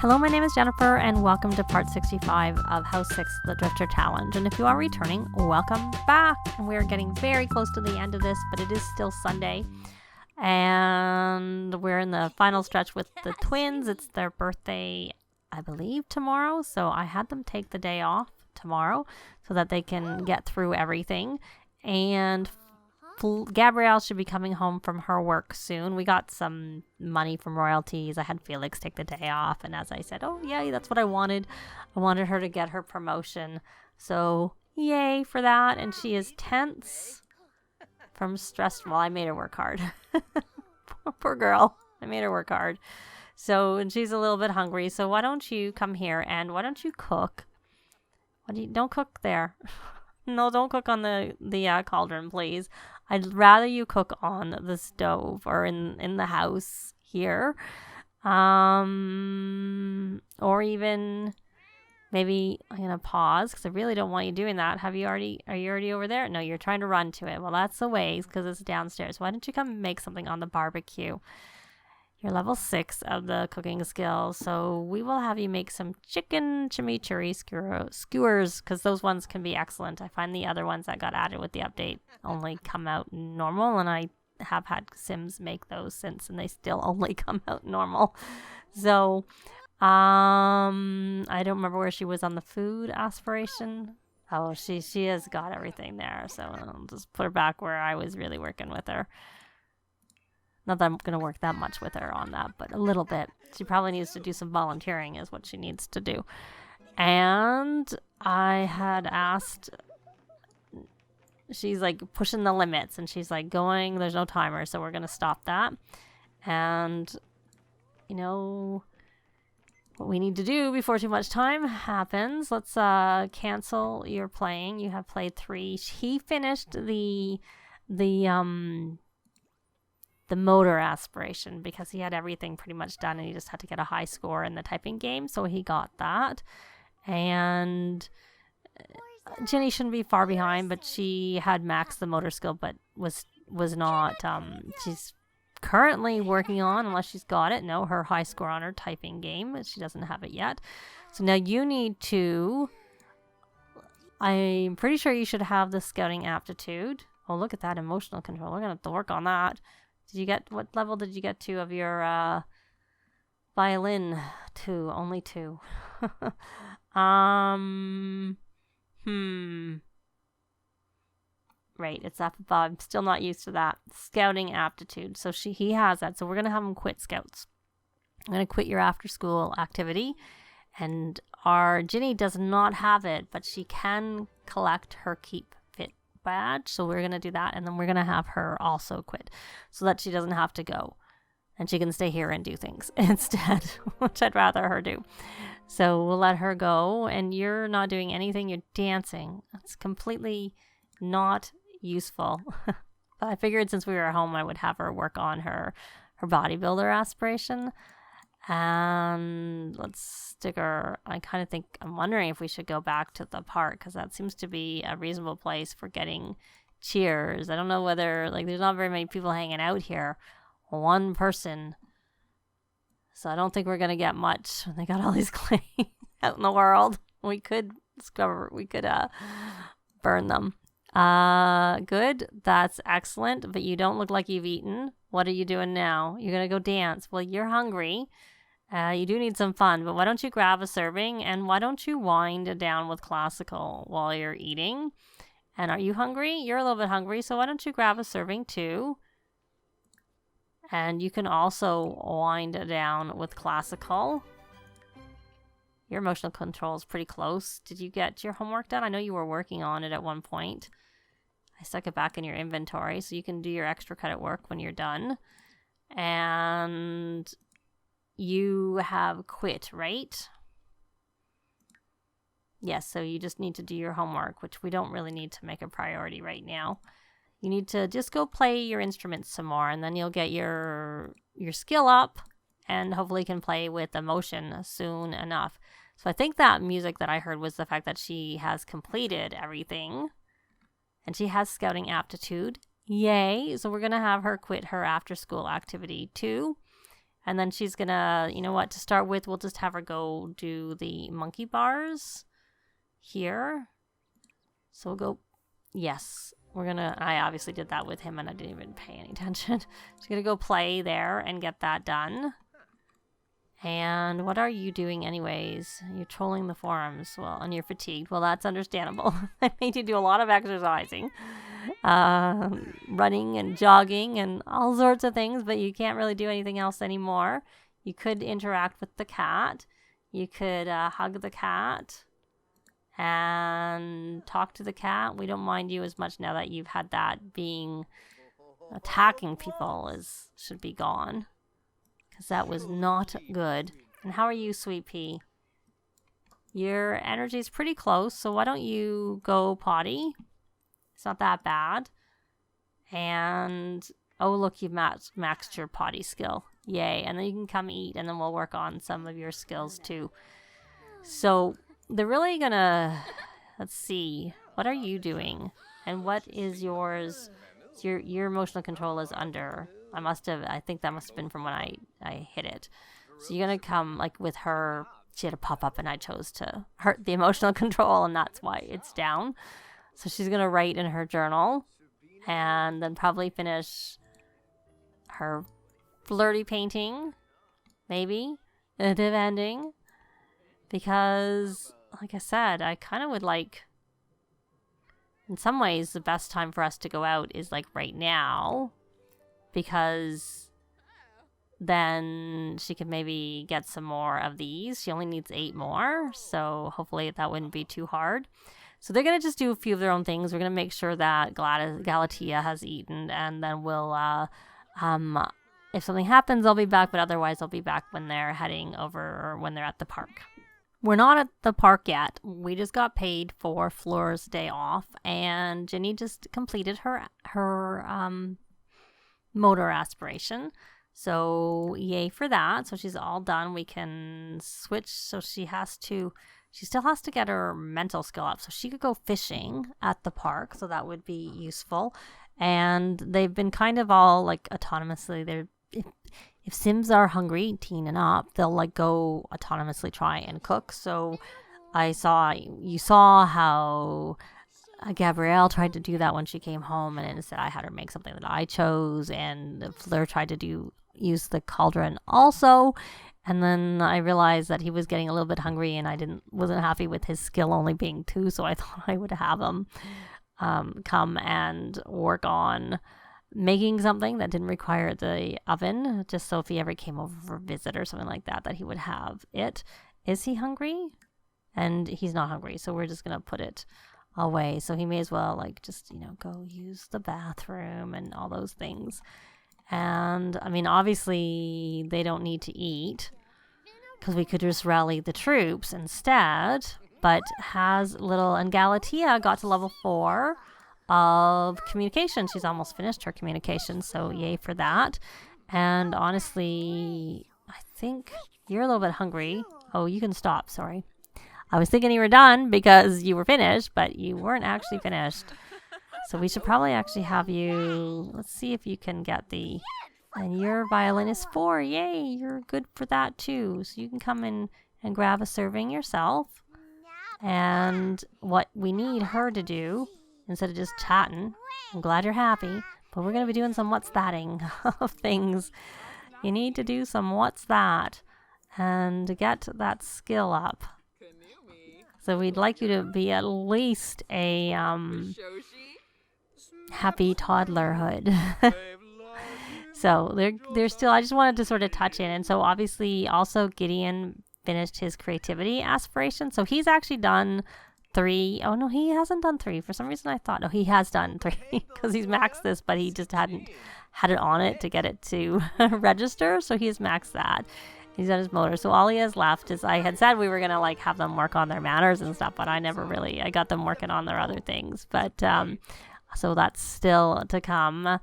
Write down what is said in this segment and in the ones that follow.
Hello, my name is Jennifer, and welcome to part 65 of House 6, The Drifter Challenge. And if you are returning, welcome back. And we are getting very close to the end of this, but it is still Sunday. And we're in the final stretch with the twins. It's their birthday, I believe, tomorrow. So I had them take the day off tomorrow so that they can get through everything. And Gabrielle should be coming home from her work soon. We got some money from royalties. I had Felix take the day off. And as I said, oh, yay, that's what I wanted. I wanted her to get her promotion. So yay for that. And she is tense from stress. Well, I made her work hard. Poor girl. I made her work hard. So, and she's a little bit hungry. So why don't you come here and why don't you cook? Don't cook there. No, don't cook on the cauldron, please. I'd rather you cook on the stove or in the house here. Or even maybe I'm going to pause because I really don't want you doing that. Are you already over there? No, you're trying to run to it. Well, that's a ways because it's downstairs. Why don't you come make something on the barbecue? You're level 6 of the cooking skills, so we will have you make some chicken chimichurri skewers because those ones can be excellent. I find the other ones that got added with the update only come out normal, and I have had Sims make those since, and they still only come out normal. So, I don't remember where she was on the food aspiration. Oh, she has got everything there, so I'll just put her back where I was really working with her. Not that I'm going to work that much with her on that, but a little bit. She probably needs to do some volunteering is what she needs to do. And I had asked, she's like pushing the limits and she's like going, there's no timer, so we're going to stop that. And, you know, what we need to do before too much time happens, let's cancel your playing. You have played 3. He finished the motor aspiration because he had everything pretty much done and he just had to get a high score in the typing game, so he got that. And Ginny shouldn't be far behind, but she had maxed the motor skill but was not she's currently working on, unless she's got it, no, her high score on her typing game. She doesn't have it yet. So now you need to, I'm pretty sure you should have the scouting aptitude. Oh, look at that emotional control. We're gonna have to work on that. What level did you get to of your violin? 2, only 2. Right, it's up above. I'm still not used to that. Scouting aptitude. So he has that. So we're gonna have him quit scouts. I'm gonna quit your after school activity. And our Ginny does not have it, but she can collect her keep badge, so we're gonna do that, and then we're gonna have her also quit so that she doesn't have to go and she can stay here and do things instead, which I'd rather her do. So we'll let her go, and you're not doing anything, you're dancing. It's completely not useful. But I figured since we were at home I would have her work on her bodybuilder aspiration. And let's stick her, I'm wondering if we should go back to the park because that seems to be a reasonable place for getting cheers. I don't know whether, there's not very many people hanging out here. 1 person. So I don't think we're going to get much. They got all these clay out in the world. We could burn them. Good. That's excellent. But you don't look like you've eaten. What are you doing now? You're going to go dance. Well, you're hungry. You do need some fun, but why don't you grab a serving and why don't you wind down with classical while you're eating? And are you hungry? You're a little bit hungry, so why don't you grab a serving too? And you can also wind down with classical. Your emotional control is pretty close. Did you get your homework done? I know you were working on it at one point. I stuck it back in your inventory so you can do your extra credit work when you're done. And you have quit, right? Yes, so you just need to do your homework, which we don't really need to make a priority right now. You need to just go play your instruments some more, and then you'll get your skill up, and hopefully can play with emotion soon enough. So I think that music that I heard was the fact that she has completed everything, and she has scouting aptitude. Yay! So we're going to have her quit her after-school activity too. And then she's gonna, you know what, to start with, we'll just have her go do the monkey bars here. So we'll go, yes, I obviously did that with him and I didn't even pay any attention. She's gonna go play there and get that done. And what are you doing anyways? You're trolling the forums. Well, and you're fatigued. Well, that's understandable. I made you do a lot of exercising. Running and jogging and all sorts of things, but you can't really do anything else anymore. You could interact with the cat. You could hug the cat and talk to the cat. We don't mind you as much now that you've had that. Being attacking people should be gone. Because that was not good. And how are you, Sweet Pea? Your energy's pretty close, so why don't you go potty? It's not that bad. And, oh, look, you've maxed your potty skill. Yay. And then you can come eat, and then we'll work on some of your skills, too. So, they're really gonna... Let's see. What are you doing? And what is yours? Your emotional control is under... I think that must have been from when I hit it. So you're going to come, like, with her, she had to pop up and I chose to hurt the emotional control and that's why it's down. So she's going to write in her journal and then probably finish her flirty painting, maybe, depending. Because, like I said, I kind of would like, in some ways, the best time for us to go out is, like, right now. Because then she could maybe get some more of these. She only needs 8 more, so hopefully that wouldn't be too hard. So they're going to just do a few of their own things. We're going to make sure that Galatea has eaten, and then we'll, if something happens, I'll be back, but otherwise I'll be back when they're heading over or when they're at the park. We're not at the park yet. We just got paid for Fleur's day off, and Ginny just completed her motor aspiration. So yay for that. So she's all done. We can switch. So she still has to get her mental skill up. So she could go fishing at the park. So that would be useful. And they've been kind of all like autonomously. If Sims are hungry, teen and up, they'll like go autonomously try and cook. So you saw how Gabrielle tried to do that when she came home, and instead I had her make something that I chose, and Fleur tried to use the cauldron also, and then I realized that he was getting a little bit hungry and I wasn't happy with his skill only being 2, so I thought I would have him come and work on making something that didn't require the oven, just so if he ever came over for a visit or something like that he would have it. Is he hungry? And he's not hungry, so we're just gonna put it away. So he may as well like just, go use the bathroom and all those things. And I mean, obviously they don't need to eat because we could just rally the troops instead. But and Galatea got to level 4 of communication. She's almost finished her communication, so yay for that. And honestly, I think you're a little bit hungry. Oh, you can stop, sorry. I was thinking you were done because you were finished, but you weren't actually finished. So we should probably actually have you... Let's see if you can get the... And your violin is 4. Yay, you're good for that too. So you can come in and grab a serving yourself. And what we need her to do, instead of just chatting, I'm glad you're happy, but we're going to be doing some what's thatting of things. You need to do some what's that and to get that skill up. So we'd like you to be at least a happy toddlerhood. So they're still, I just wanted to sort of touch in. And so obviously also Gideon finished his creativity aspiration. So he's actually done 3. Oh no, he hasn't done 3. For some reason I thought, no, he has done 3 because he's maxed this, but he just hadn't had it on it to get it to register. So he's maxed that. He's done his motor. So all he has left is, I had said we were going to like have them work on their manners and stuff, but I got them working on their other things. But so that's still to come.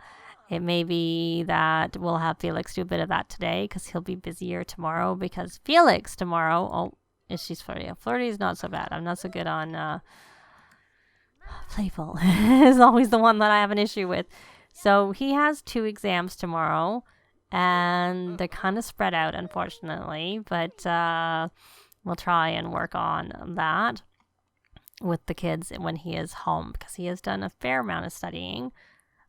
It may be that we'll have Felix do a bit of that today because he'll be busier tomorrow, because Felix tomorrow, she's flirty. Flirty is not so bad. I'm not so good on playful. Is always the one that I have an issue with. So he has 2 exams tomorrow. And they're kind of spread out, unfortunately, but we'll try and work on that with the kids when he is home, because he has done a fair amount of studying.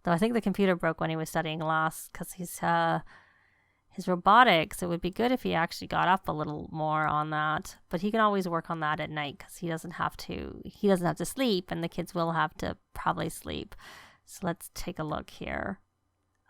Though I think the computer broke when he was studying last, because his robotics, it would be good if he actually got up a little more on that. But he can always work on that at night, because he doesn't have to sleep, and the kids will have to probably sleep. So let's take a look here.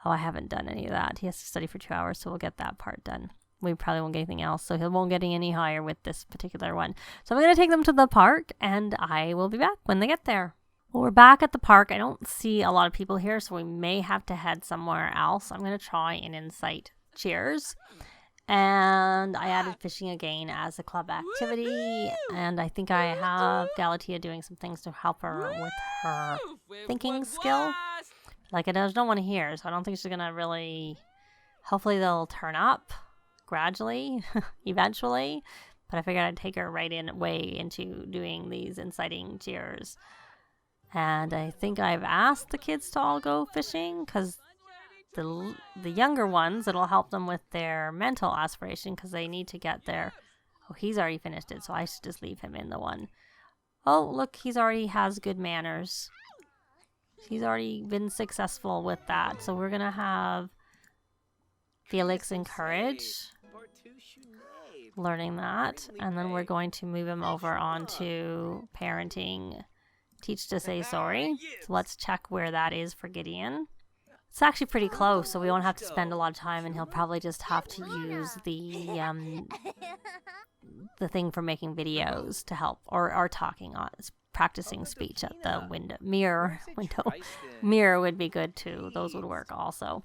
Oh, I haven't done any of that. He has to study for 2 hours, so we'll get that part done. We probably won't get anything else, so he won't get any higher with this particular one. So I'm going to take them to the park, and I will be back when they get there. Well, we're back at the park. I don't see a lot of people here, so we may have to head somewhere else. I'm going to try an insight cheers. And I added fishing again as a club activity, and I think I have Galatea doing some things to help her with her thinking skill. Like, I don't want to hear, so I don't think she's going to really... Hopefully they'll turn up gradually, eventually. But I figured I'd take her way into doing these inciting cheers. And I think I've asked the kids to all go fishing, because the younger ones, it'll help them with their mental aspiration, because they need to get their... Oh, he's already finished it, so I should just leave him in the one. Oh, look, he's already has good manners. He's already been successful with that. So we're going to have Felix encourage learning that. And then we're going to move him over onto parenting, teach to say sorry. So let's check where that is for Gideon. It's actually pretty close, so we won't have to spend a lot of time, and he'll probably just have to use the thing for making videos to help, or talking on, practicing speech at the mirror window. Mirror would be good too. Those would work also.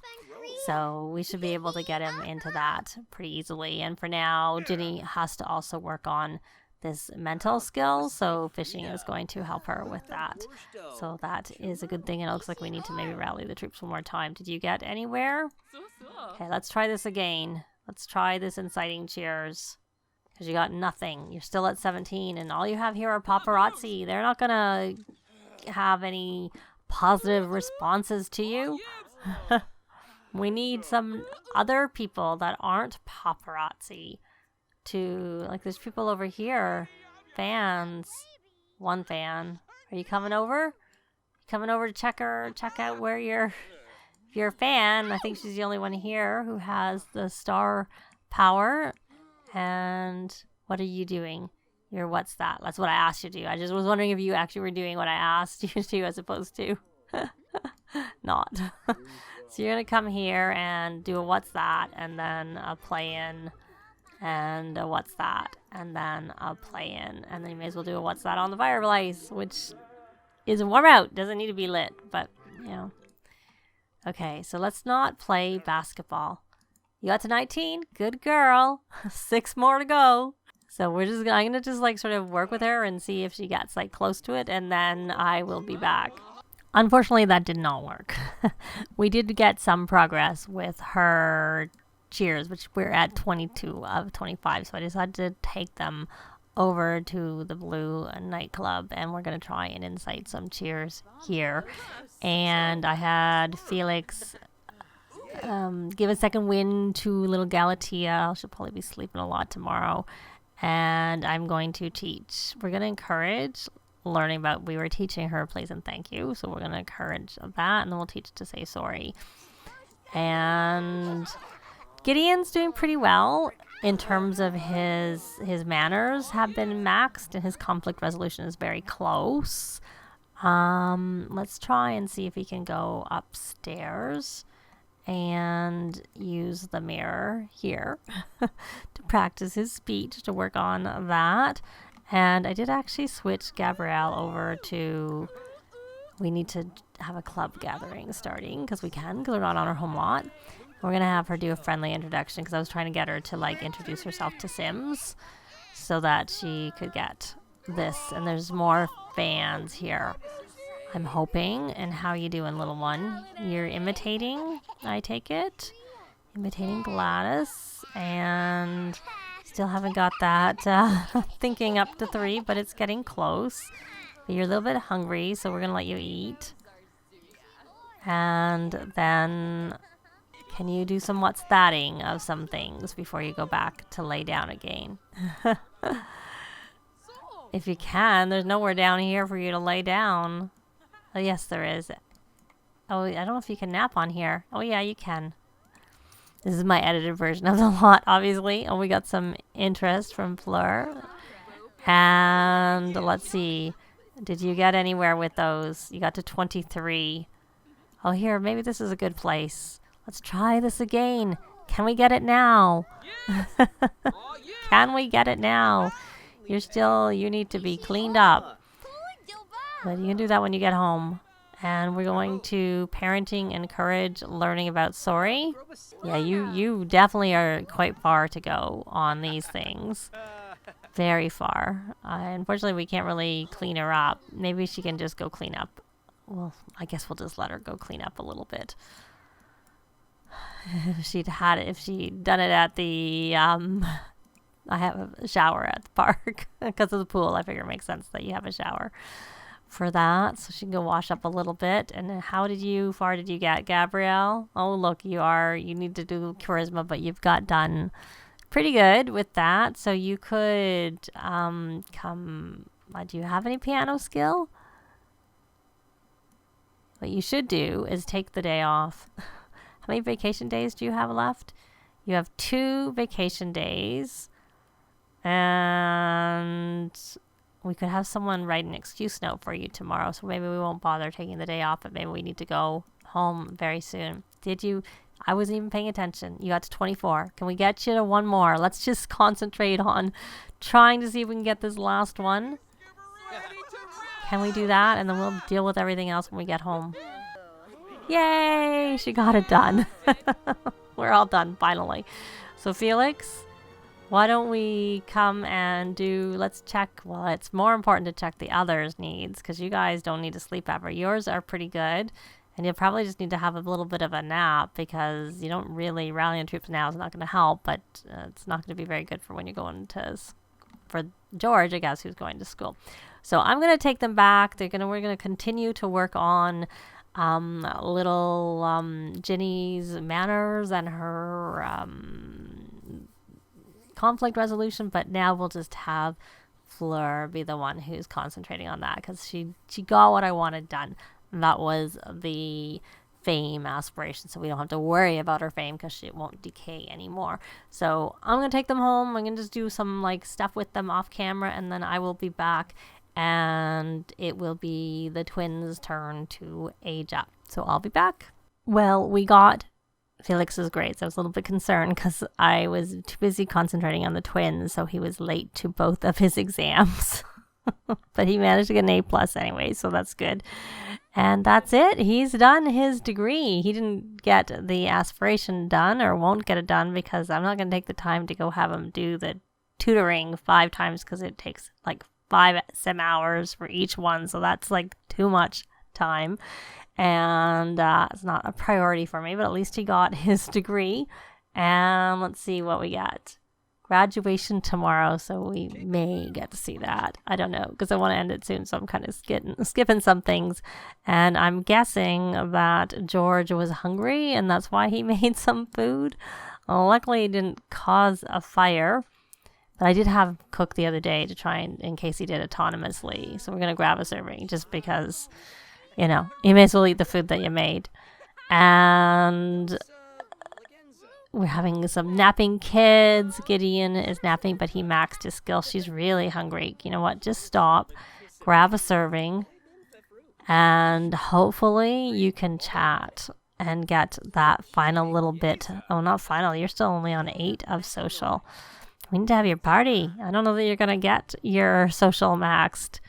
So we should be able to get him into that pretty easily. And for now, Ginny has to also work on this mental skill, so fishing is going to help her with that. So that is a good thing, and it looks like we need to maybe rally the troops one more time. Did you get anywhere? Okay, let's try this again. Let's try this inciting cheers, because you got nothing. You're still at 17, and all you have here are paparazzi. They're not gonna have any positive responses to you. We need some other people that aren't paparazzi to, like, there's people over here, fans. One fan. Are you coming over? Coming over to check out where you're a fan. I think she's the only one here who has the star power. And what are you doing? What's that? That's what I asked you to do. I just was wondering if you actually were doing what I asked you to do as opposed to not. So you're going to come here and do a what's that, and then a play in, and a what's that, and then a play in, and then you may as well do a what's that on the fireplace, which is warm out. Doesn't need to be lit, but, you know. Okay, so let's not play basketball. You got to 19? Good girl. 6 more to go. So I'm going to just like sort of work with her and see if she gets like close to it, and then I will be back. Unfortunately, that did not work. We did get some progress with her cheers, which we're at 22 of 25. So I decided to take them over to the Blue nightclub, and we're going to try and incite some cheers here. And I had Felix give a second win to little Galatea. She'll probably be sleeping a lot tomorrow. And I'm going to teach. We're going to encourage learning about, we were teaching her please and thank you. So we're going to encourage that, and then we'll teach to say sorry. And Gideon's doing pretty well in terms of his manners have been maxed, and his conflict resolution is very close. Let's try and see if he can go upstairs and use the mirror here to practice his speech, to work on that. And I did actually switch Gabrielle over to, we need to have a club gathering starting, because we're not on our home lot. We're going to have her do a friendly introduction, because I was trying to get her to like introduce herself to Sims so that she could get this. And there's more fans here, I'm hoping. And how you doing, little one? You're imitating, I take it. Imitating Gladys. And still haven't got that thinking up to 3, but it's getting close. But you're a little bit hungry, so we're going to let you eat. And then Can you do some what's thatting of some things before you go back to lay down again? If you can, there's nowhere down here for you to lay down. Oh, yes, there is. Oh, I don't know if you can nap on here. Oh, yeah, you can. This is my edited version of the lot, obviously. Oh, we got some interest from Fleur. And let's see. Did you get anywhere with those? You got to 23. Oh, here, maybe this is a good place. Let's try this again. Can we get it now? Can we get it now? You need to be cleaned up. But you can do that when you get home. And we're going to parenting, encourage, learning about sorry. Yeah, you definitely are quite far to go on these things. Very far. Unfortunately, we can't really clean her up. Maybe she can just go clean up. Well, I guess we'll just let her go clean up a little bit. If she'd done it at the, I have a shower at the park because of the pool. I figure it makes sense that you have a shower for that. So she can go wash up a little bit. And then far did you get, Gabrielle? Oh, look, you need to do charisma, but you've got done pretty good with that. So you could, do you have any piano skill? What you should do is take the day off. How many vacation days do you have left? You have 2 vacation days. And we could have someone write an excuse note for you tomorrow. So maybe we won't bother taking the day off, but maybe we need to go home very soon. I wasn't even paying attention. You got to 24. Can we get you to 1 more? Let's just concentrate on trying to see if we can get this last one. Can we do that? And then we'll deal with everything else when we get home. Yay! She got it done. We're all done, finally. So Felix, why don't we come and let's check. Well, it's more important to check the others' needs because you guys don't need to sleep ever. Yours are pretty good. And you'll probably just need to have a little bit of a nap because you don't really, rallying troops now is not going to help, but it's not going to be very good for when you're going for George, I guess, who's going to school. So I'm going to take them back. We're going to continue to work on little Ginny's manners and her conflict resolution, but now we'll just have Fleur be the one who's concentrating on that because she got what I wanted done. And that was the fame aspiration, so we don't have to worry about her fame because it won't decay anymore. So I'm going to take them home. I'm going to just do some stuff with them off camera, and then I will be back, and it will be the twins' turn to age up. So I'll be back. Well, we got Felix's grades. I was a little bit concerned because I was too busy concentrating on the twins, so he was late to both of his exams. But he managed to get an A+ anyway, so that's good. And that's it. He's done his degree. He didn't get the aspiration done or won't get it done because I'm not going to take the time to go have him do the tutoring 5 times because it takes 5 sim hours for each one. So that's too much time. And it's not a priority for me, but at least he got his degree. And let's see what we got. Graduation tomorrow, so we may get to see that. I don't know, because I want to end it soon, so I'm kind of skipping some things. And I'm guessing that George was hungry, and that's why he made some food. Luckily, it didn't cause a fire, but I did have him cook the other day to try in case he did autonomously. So we're going to grab a serving, just because, you may as well eat the food that you made. And we're having some napping kids. Gideon is napping, but he maxed his skill. She's really hungry. You know what? Just stop, grab a serving, and hopefully you can chat and get that final little bit. Oh, not final. You're still only on 8 of social. We need to have your party. I don't know that you're going to get your social maxed.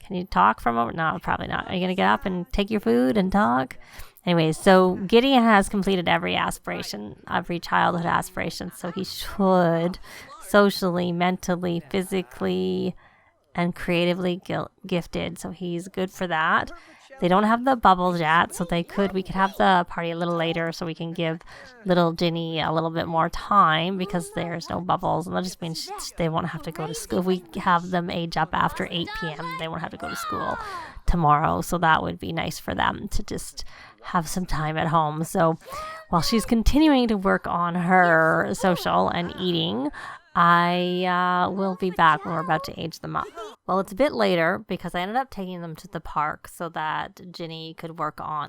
Can you talk for a moment? No, probably not. Are you going to get up and take your food and talk? Anyways, so Gideon has completed every childhood aspiration, so he should socially, mentally, physically, and creatively gifted, so he's good for that. They don't have the bubbles yet, so we could have the party a little later so we can give little Ginny a little bit more time because there's no bubbles, and that just means they won't have to go to school. If we have them age up after 8 p.m., they won't have to go to school tomorrow, so that would be nice for them to just have some time at home. So while she's continuing to work on her social and eating, I will be back when we're about to age them up. Well, it's a bit later because I ended up taking them to the park so that Ginny could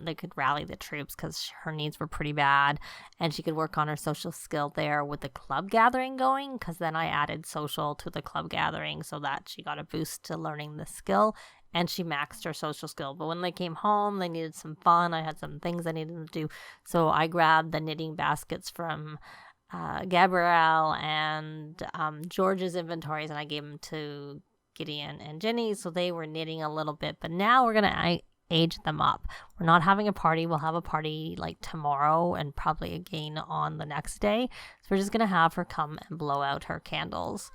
they could rally the troops because her needs were pretty bad, and she could work on her social skill there with the club gathering going, because then I added social to the club gathering so that she got a boost to learning the skill, and she maxed her social skill. But when they came home, they needed some fun. I had some things I needed to do, so I grabbed the knitting baskets from Gabrielle and George's inventories, and I gave them to Gideon and Ginny, so they were knitting a little bit. But now we're gonna age them up. We're not having a party. We'll have a party like tomorrow and probably again on the next day. So we're just gonna have her come and blow out her candles,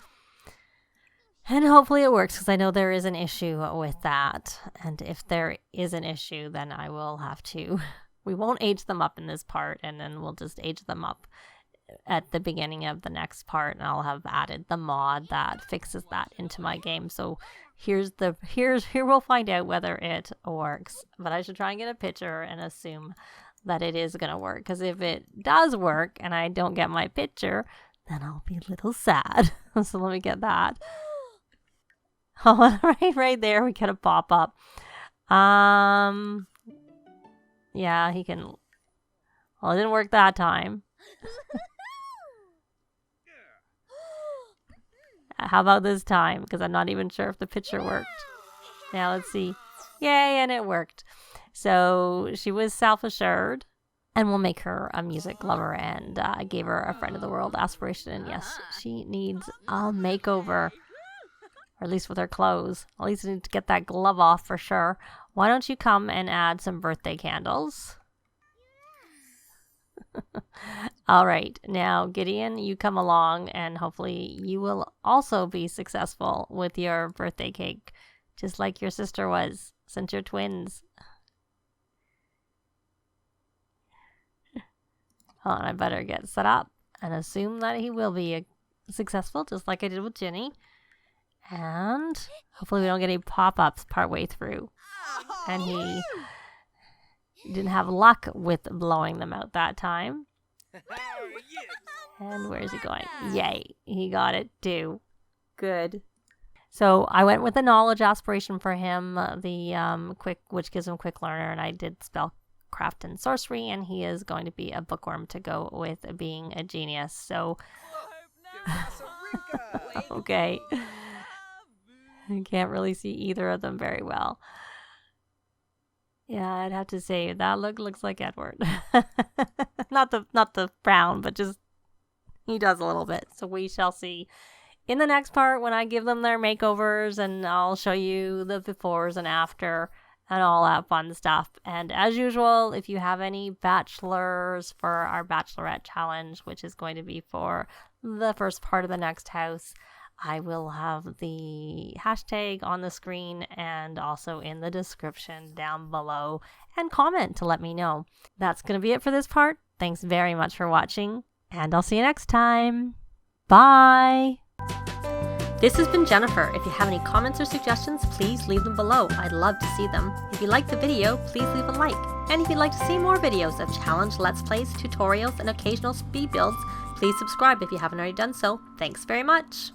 and hopefully it works, because I know there is an issue with that. And if there is an issue, then I will have to we won't age them up in this part, and then we'll just age them up at the beginning of the next part, and I'll have added the mod that fixes that into my game. So here we'll find out whether it works, but I should try and get a picture and assume that it is going to work, because if it does work and I don't get my picture, then I'll be a little sad. So let me get that. Oh, right there we get a pop-up. Yeah, he can. Well, it didn't work that time. How about this time? Because I'm not even sure if the picture worked. Now let's see. Yay, and it worked. So she was self-assured, and we'll make her a music lover, and I gave her a friend of the world aspiration, and yes, she needs a makeover. Or at least with her clothes. At least I need to get that glove off for sure. Why don't you come and add some birthday candles? All right, now Gideon, you come along, and hopefully you will also be successful with your birthday cake, just like your sister was, since you're twins. Hold on, I better get set up and assume that he will be successful, just like I did with Ginny. And hopefully we don't get any pop-ups partway through. And he didn't have luck with blowing them out that time. And where's he going? Yay, he got it too. Good. So I went with a knowledge aspiration for him, the quick, which gives him quick learner, and I did spellcraft and sorcery, and he is going to be a bookworm to go with being a genius. So okay. I can't really see either of them very well. Yeah, I'd have to say that looks like Edward. not the brown, but just he does a little bit. So we shall see in the next part when I give them their makeovers, and I'll show you the befores and after and all that fun stuff. And as usual, if you have any bachelors for our bachelorette challenge, which is going to be for the first part of the next house, I will have the hashtag on the screen and also in the description down below, and comment to let me know. That's going to be it for this part. Thanks very much for watching, and I'll see you next time. Bye! This has been Jennifer. If you have any comments or suggestions, please leave them below. I'd love to see them. If you liked the video, please leave a like. And if you'd like to see more videos of challenge, let's plays, tutorials, and occasional speed builds, please subscribe if you haven't already done so. Thanks very much!